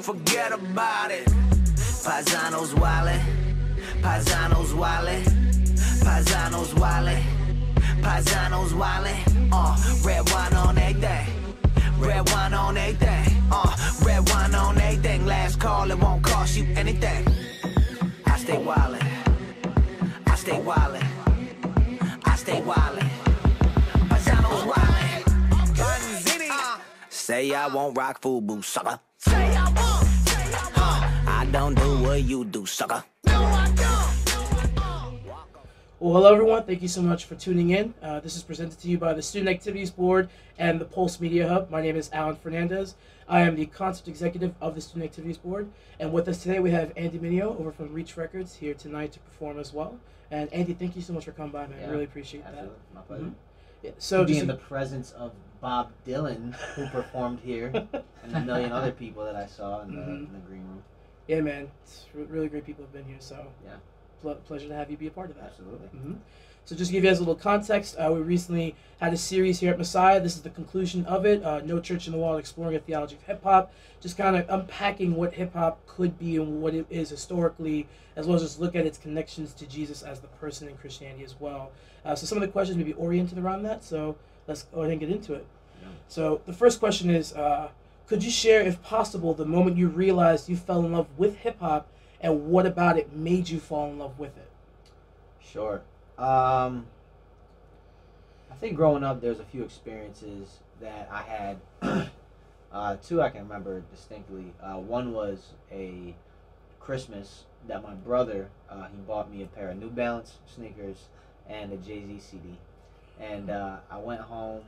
forget about it. Paisanos wildin', Paisanos wildin', Paisanos wildin', Paisanos wildin'. Red wine on everything, red wine on everything. Red wine on everything. Last call, it won't cost you anything. I stay wildin', I stay wildin', I stay wildin'. Paisanos wildin'. Say I won't rock FUBU, sucker. Say I won't. I don't do what you do, sucker. No, I don't. Well, hello everyone. Thank you so much for tuning in. This is presented to you by the Student Activities Board and the Pulse Media Hub. My name is Alan Fernandez. I am the concert executive of the Student Activities Board. And with us today we have Andy Mineo over from Reach Records here tonight to perform as well. And Andy, thank you so much for coming by, man. I really appreciate that. My pleasure. Mm-hmm. Yeah, so to be in the presence of Bob Dylan, who performed here, and a million other people that I saw in the green room. Yeah, man. It's really great people have been here, so yeah, pleasure to have you be a part of that. Absolutely. Mm-hmm. So just to give you guys a little context, we recently had a series here at Messiah. This is the conclusion of it. No Church in the Wild, exploring a theology of hip-hop. Just kind of unpacking what hip-hop could be and what it is historically, as well as just look at its connections to Jesus as the person in Christianity as well. So some of the questions may be oriented around that, so let's go ahead and get into it. Yeah. So the first question is, could you share, if possible, the moment you realized you fell in love with hip-hop, and what about it made you fall in love with it? Sure. I think growing up, there's a few experiences that I had. Two I can remember distinctly. One was a Christmas that my brother, he bought me a pair of New Balance sneakers and a Jay-Z CD. And I went home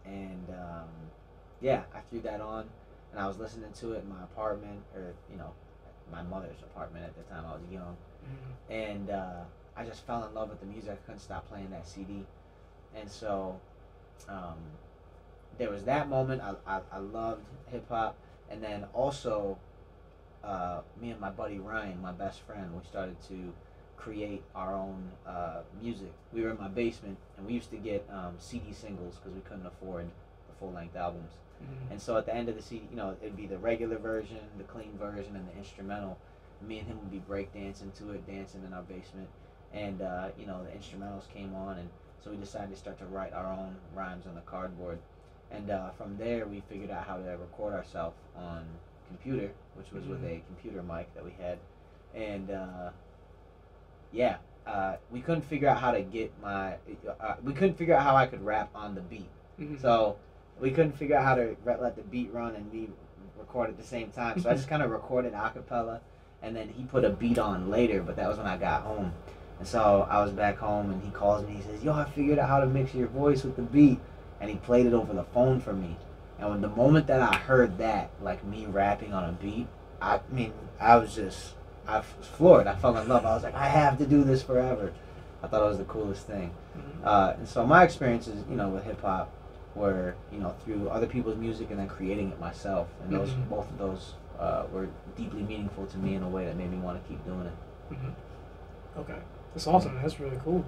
and, I threw that on. And I was listening to it in my apartment, or, my mother's apartment at the time. I was young. Mm-hmm. And I just fell in love with the music. I couldn't stop playing that CD. And so there was that moment. I loved hip-hop. And then also, me and my buddy Ryan, my best friend, we started to create our own music. We were in my basement, and we used to get CD singles because we couldn't afford the full-length albums. Mm-hmm. And so at the end of the CD, it'd be the regular version, the clean version, and the instrumental. Me and him would be breakdancing to it, dancing in our basement. And, the instrumentals came on, and so we decided to start to write our own rhymes on the cardboard. And from there, we figured out how to record ourselves on computer, which was with a computer mic that we had. And, we couldn't figure out how to get we couldn't figure out how I could rap on the beat. Mm-hmm. So we couldn't figure out how to let the beat run and me record at the same time. So I just kind of recorded a cappella, and then he put a beat on later, but that was when I got home. And so I was back home, and he calls me, he says, yo, I figured out how to mix your voice with the beat. And he played it over the phone for me. And when the moment that I heard that, like me rapping on a beat, I was floored. I fell in love. I was like, I have to do this forever. I thought it was the coolest thing. Mm-hmm. And so my experiences, with hip-hop were, through other people's music and then creating it myself. And those both of those were deeply meaningful to me in a way that made me want to keep doing it. Mm-hmm. Okay. That's awesome. That's really cool.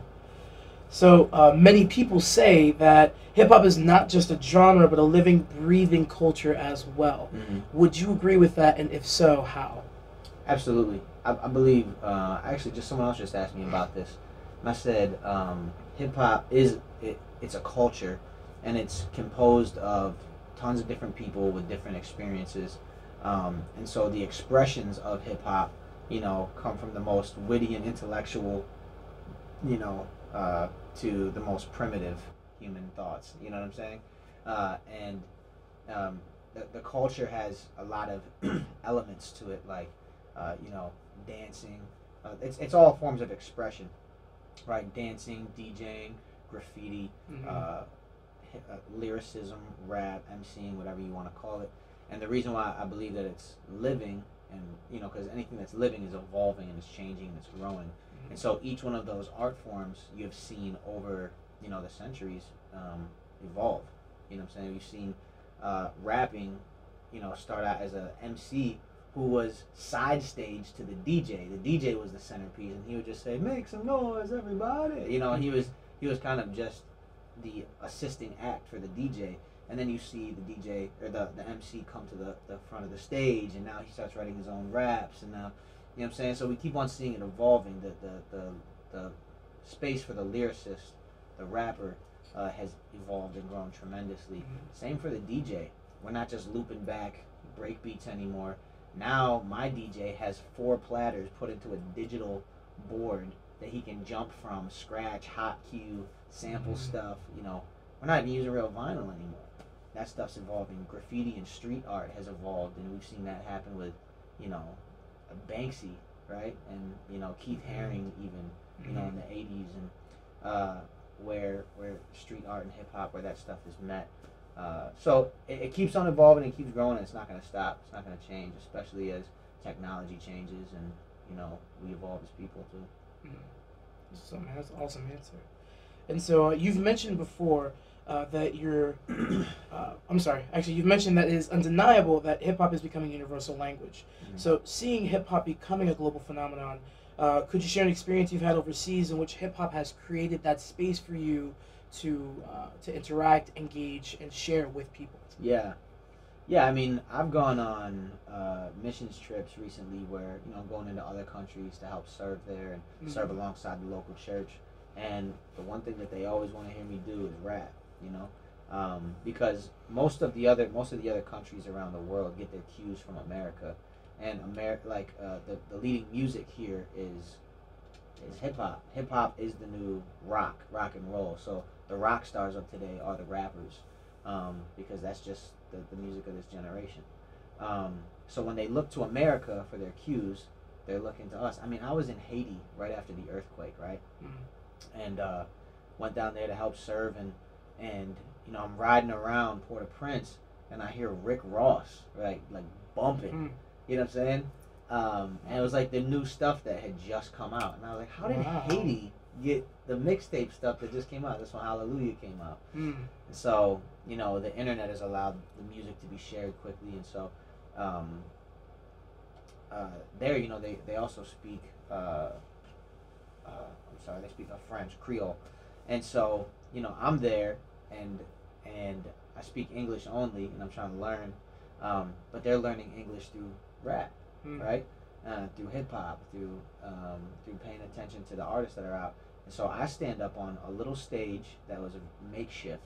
So many people say that hip-hop is not just a genre, but a living, breathing culture as well. Mm-hmm. Would you agree with that? And if so, how? Absolutely. I believe, actually, just someone else just asked me about this. And I said, hip-hop it's a culture, and it's composed of tons of different people with different experiences. And so the expressions of hip-hop, come from the most witty and intellectual, to the most primitive human thoughts. You know what I'm saying? The culture has a lot of elements to it, like, dancing. It's all forms of expression, right? Dancing, DJing, graffiti, lyricism, rap, MCing, whatever you want to call it. And the reason why I believe that it's living, and because anything that's living is evolving and it's changing and it's growing. And so each one of those art forms you have seen over, the centuries evolve. You know what I'm saying? You've seen rapping, start out as a MC who was side stage to the DJ. The DJ was the centerpiece, and he would just say, "Make some noise, everybody." He was kind of just the assisting act for the DJ. and then you see the DJ or the MC come to the front of the stage, and now he starts writing his own raps, and now, you know what I'm saying? So we keep on seeing it evolving. The space for the lyricist, the rapper, has evolved and grown tremendously. Same for the DJ. We're not just looping back break beats anymore. Now my DJ has 4 platters put into a digital board that he can jump from, scratch, hot cue, sample stuff. You know, we're not even using real vinyl anymore. That stuff's evolving. Graffiti and street art has evolved, and we've seen that happen with, you know, Banksy, right? And, you know, Keith Haring even, you know, in the 80s, and where street art and hip hop, where that stuff is met. So it keeps on evolving and keeps growing, and it's not going to stop. It's not going to change, especially as technology changes and, you know, we evolve as people too. So, man, that's an awesome answer. And so you've mentioned before that you're, I'm sorry, actually you've mentioned that it is undeniable that hip hop is becoming a universal language. So seeing hip hop becoming a global phenomenon, could you share an experience you've had overseas in which hip hop has created that space for you to interact, engage, and share with people? Yeah. I mean, I've gone on missions trips recently where, you know, I'm going into other countries to help serve there and serve alongside the local church. And the one thing that they always want to hear me do is rap, you know, because most of the other countries around the world get their cues from America, and the leading music here is hip hop. Hip hop is the new rock and roll. So the rock stars of today are the rappers, because that's just the music of this generation. So when they look to America for their cues, they're looking to us. I mean, I was in Haiti right after the earthquake, right? And went down there to help serve, and you know, I'm riding around Port-au-Prince, and I hear Rick Ross like bumping. You know what I'm saying? And it was like the new stuff that had just come out, and I was like, how did Haiti get the mixtape stuff that just came out? That's when Hallelujah came out. And so, you know, the internet has allowed the music to be shared quickly, and so there, you know, they also speak they speak a French Creole, and so, you know, I'm there, and I speak English only, and I'm trying to learn, but they're learning English through rap, right? Through hip hop, through paying attention to the artists that are out. And so I stand up on a little stage that was a makeshift,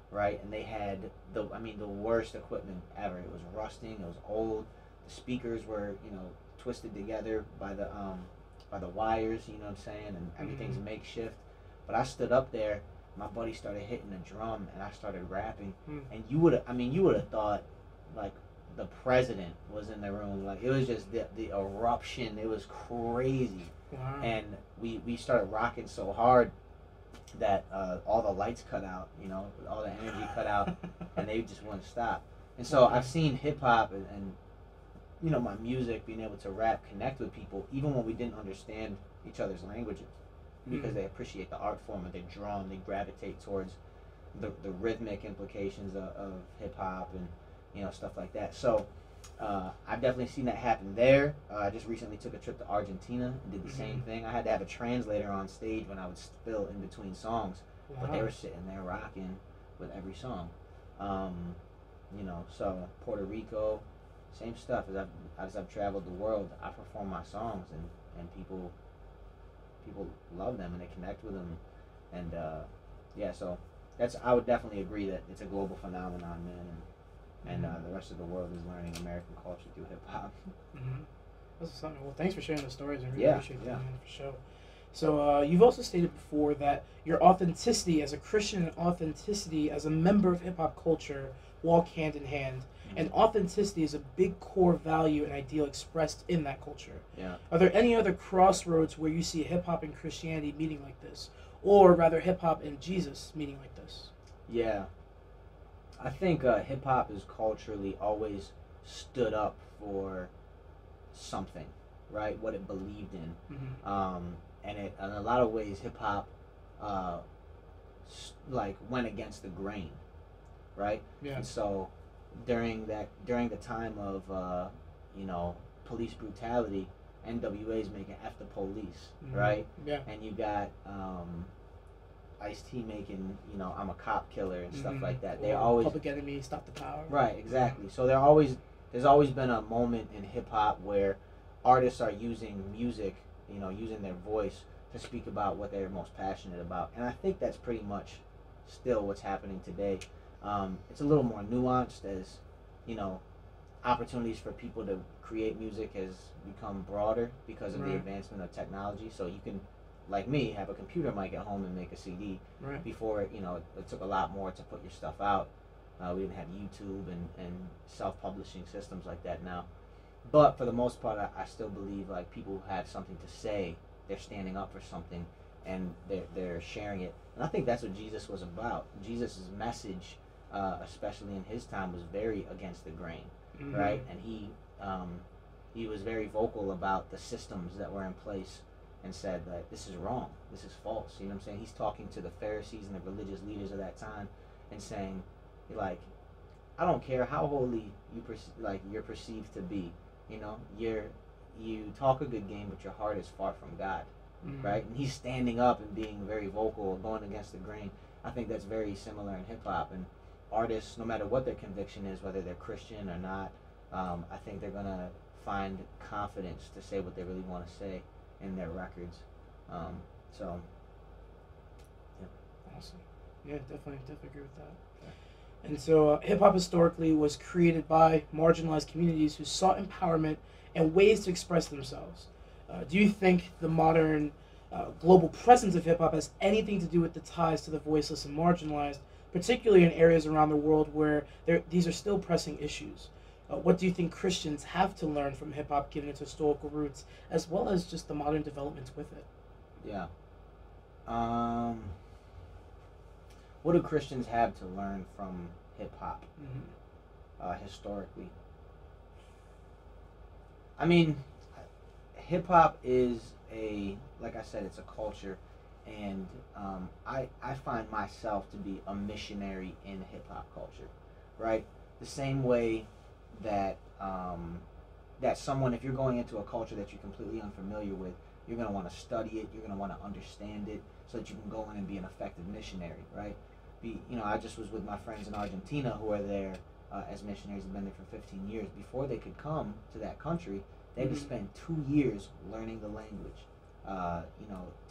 right? And they had the worst equipment ever. It was rusting. It was old. The speakers were, you know, twisted together by the wires. You know what I'm saying? And everything's makeshift. But I stood up there. My buddy started hitting the drum, and I started rapping. And you would have thought, like, the president was in the room. Like, it was just the eruption. It was crazy. Wow. And we started rocking so hard that all the lights cut out, you know, all the energy cut out, and they just wouldn't stop. And so I've seen hip hop and you know, my music, being able to rap, connect with people, even when we didn't understand each other's languages, because they appreciate the art form of the drum. They gravitate towards the rhythmic implications of hip hop and, you know, stuff like that. So I've definitely seen that happen there. I just recently took a trip to Argentina and did the same thing. I had to have a translator on stage when I would spill in between songs, but they were sitting there rocking with every song. You know, so Puerto Rico, same stuff. As I've traveled the world, I perform my songs, and people love them and they connect with them, and so I would definitely agree that it's a global phenomenon, man, and the rest of the world is learning American culture through hip hop. That's something. Well, thanks for sharing the stories. I really appreciate that, man, for sure. So you've also stated before that your authenticity as a Christian and authenticity as a member of hip hop culture walk hand in hand. And authenticity is a big core value and ideal expressed in that culture. Yeah. Are there any other crossroads where you see hip hop and Christianity meeting like this? Or rather, hip hop and Jesus meeting like this? Yeah. I think hip hop has culturally always stood up for something, right? What it believed in. And it, in a lot of ways, hip hop went against the grain, right? Yeah. And so during the time of you know, police brutality, NWA is making F the police, right? Yeah. And you got Ice-T making, you know, I'm a cop killer and stuff Mm-hmm. like that. Or They always Public Enemy, Stop the Power. right, exactly. So there's always been a moment in hip hop where artists are using music, you know, using their voice to speak about what they're most passionate about, and I think that's pretty much still what's happening today. It's a little more nuanced as, you know, opportunities for people to create music has become broader because of the Right. advancement of technology. So you can, like me, have a computer mic at home and make a CD. Right. Before, you know, it took a lot more to put your stuff out. We didn't have YouTube and self-publishing systems like that now. But for the most part, I still believe like people who have something to say, they're standing up for something, and they're sharing it. And I think that's what Jesus was about. Jesus' message, especially in his time, was very against the grain, Mm-hmm. right? And he was very vocal about the systems that were in place and said that this is wrong, this is false. You know what I'm saying? He's talking to the Pharisees and the religious leaders of that time and saying, like, I don't care how holy you're perceived to be. You know, you talk a good game, but your heart is far from God, Mm-hmm. right? And he's standing up and being very vocal, going against the grain. I think that's very similar in hip hop, and artists, no matter what their conviction is, whether they're Christian or not, I think they're gonna find confidence to say what they really want to say in their records. So, yeah. Awesome. Yeah, definitely agree with that. And so, hip hop historically was created by marginalized communities who sought empowerment and ways to express themselves. Do you think the modern global presence of hip hop has anything to do with the ties to the voiceless and marginalized, particularly in areas around the world where these are still pressing issues? What do you think Christians have to learn from hip hop given its historical roots, as well as just the modern developments with it? Yeah. What do Christians have to learn from hip hop, historically? I mean, hip hop is like I said, it's a culture, and I find myself to be a missionary in hip hop culture, right? The same way that that someone, if you're going into a culture that you're completely unfamiliar with, you're going to want to study it, you're going to want to understand it, so that you can go in and be an effective missionary, right? I just was with my friends in Argentina who are there as missionaries, have been there for 15 years. Before they could come to that country, they had to spend 2 years learning the language,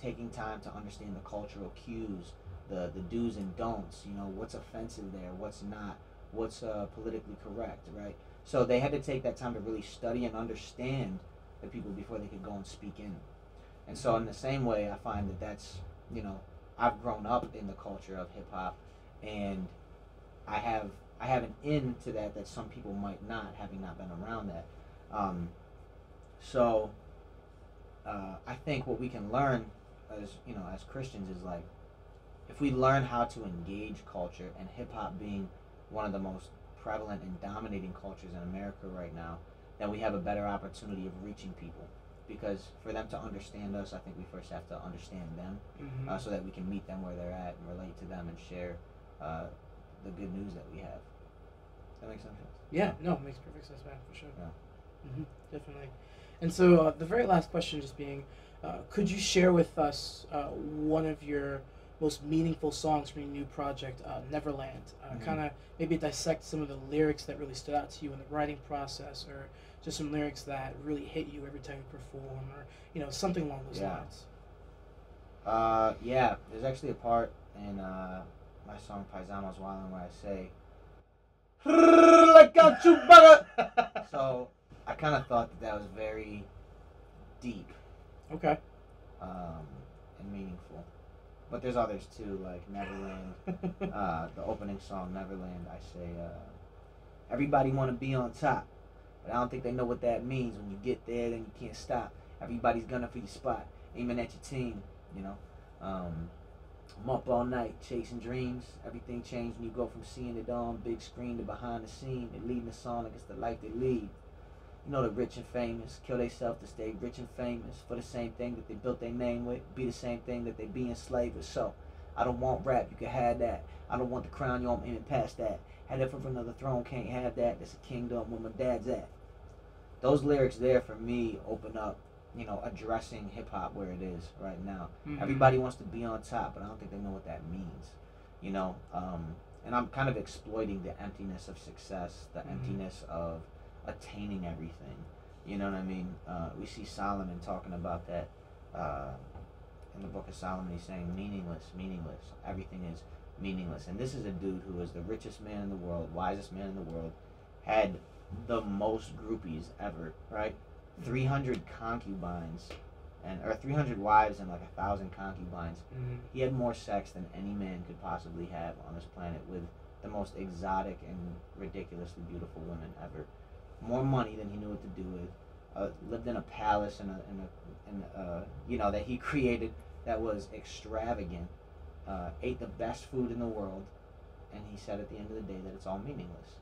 taking time to understand the cultural cues, the do's and don'ts, what's offensive there, what's not, what's politically correct, right? So they had to take that time to really study and understand the people before they could go and speak in. And so in the same way, I find that that's, I've grown up in the culture of hip hop, and I have an in to that some people might not, having not been around that. I think what we can learn as Christians is, like, if we learn how to engage culture, and hip hop being one of the most prevalent and dominating cultures in America right now, then we have a better opportunity of reaching people. Because for them to understand us, I think we first have to understand them, so that we can meet them where they're at and relate to them and share the good news that we have. Does that make sense? Yeah, no, it makes perfect sense, man, for sure. Yeah. Definitely. And so the very last question just being, could you share with us one of your most meaningful songs from your new project, Neverland? Kind of maybe dissect some of the lyrics that really stood out to you in the writing process, or just some lyrics that really hit you every time you perform, or something along those lines. There's actually a part in my song Paisanos Wildin' where I say, so I kind of thought that was very deep. Okay. And meaningful. But there's others too, like Neverland. The opening song, Neverland, I say, everybody want to be on top, but I don't think they know what that means. When you get there, then you can't stop. Everybody's gunning for your spot, aiming at your team, I'm up all night chasing dreams. Everything changed when you go from seeing it on big screen to behind the scene. They leading the song like it's the life they lead. The rich and famous kill themselves to stay rich and famous for the same thing that they built their name with, be the same thing that they be enslaved with. So I don't want rap, you can have that. I don't want the crown, you I'm aiming past that. Had it for another throne, can't have that. That's a kingdom where my dad's at. Those lyrics there for me open up you know, addressing hip hop where it is right now. Mm-hmm. Everybody wants to be on top, but I don't think they know what that means. You know, and I'm kind of exploiting the emptiness of success, the emptiness of attaining everything. You know what I mean? We see Solomon talking about that in the book of Solomon. He's saying meaningless, meaningless. Everything is meaningless. And this is a dude who was the richest man in the world, wisest man in the world, had the most groupies ever, right? 300 concubines, or 300 wives and like 1,000 concubines. He had more sex than any man could possibly have on this planet, with the most exotic and ridiculously beautiful women ever. More money than he knew what to do with. Lived in a palace and you know, that he created that was extravagant. Ate the best food in the world, and he said at the end of the day that it's all meaningless.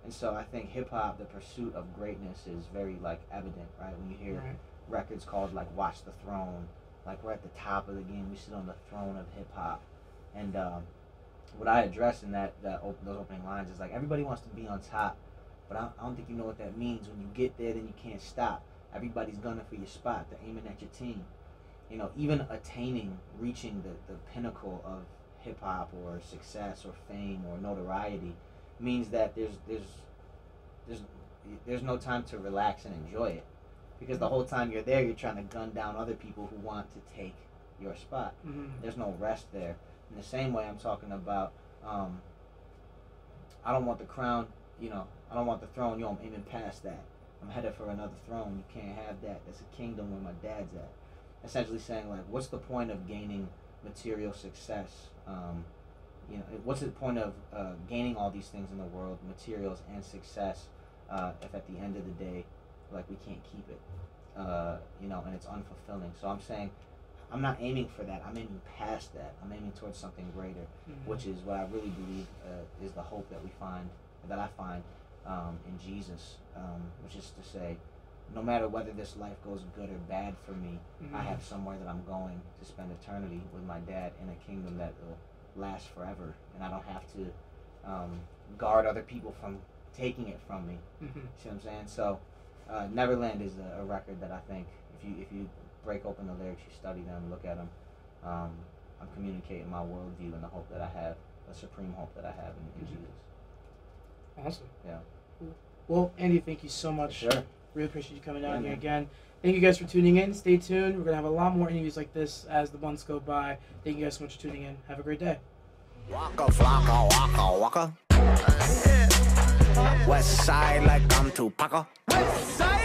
And so I think hip hop, the pursuit of greatness, is very like evident, right? When you hear records called like "Watch the Throne," like we're at the top of the game, we sit on the throne of hip hop. And what I address in those opening lines is like, everybody wants to be on top, but I don't think you know what that means. When you get there, then you can't stop. Everybody's gunning for your spot. They're aiming at your team. You know, even reaching the pinnacle of hip hop or success or fame or notoriety means that there's no time to relax and enjoy it, because the whole time you're there, you're trying to gun down other people who want to take your spot. There's no rest there. In the same way, I'm talking about, I don't want the crown, you know, I don't want the throne, yo, I'm aiming past that. I'm headed for another throne. You can't have that. That's a kingdom where my dad's at. Essentially saying, like, what's the point of gaining material success? You know, what's the point of gaining all these things in the world, materials and success, if at the end of the day, like, we can't keep it, you know, and it's unfulfilling. So I'm saying, I'm not aiming for that. I'm aiming past that. I'm aiming towards something greater, which is what I really believe is the hope that I find in Jesus, which is to say, no matter whether this life goes good or bad for me, I have somewhere that I'm going to spend eternity with my dad in a kingdom that will last forever, and I don't have to guard other people from taking it from me. See what I'm saying? So Neverland is a record that I think if you break open the lyrics, you study them, look at them, I'm communicating my worldview and the hope that I have, the supreme hope that I have in Jesus. Awesome. Yeah. Well, Andy, thank you so much. Sure. Really appreciate you coming down here again. Thank you guys for tuning in. Stay tuned. We're going to have a lot more interviews like this as the months go by. Thank you guys so much for tuning in. Have a great day. Waka flocka, waka waka. West side like I'm Tupac. West side.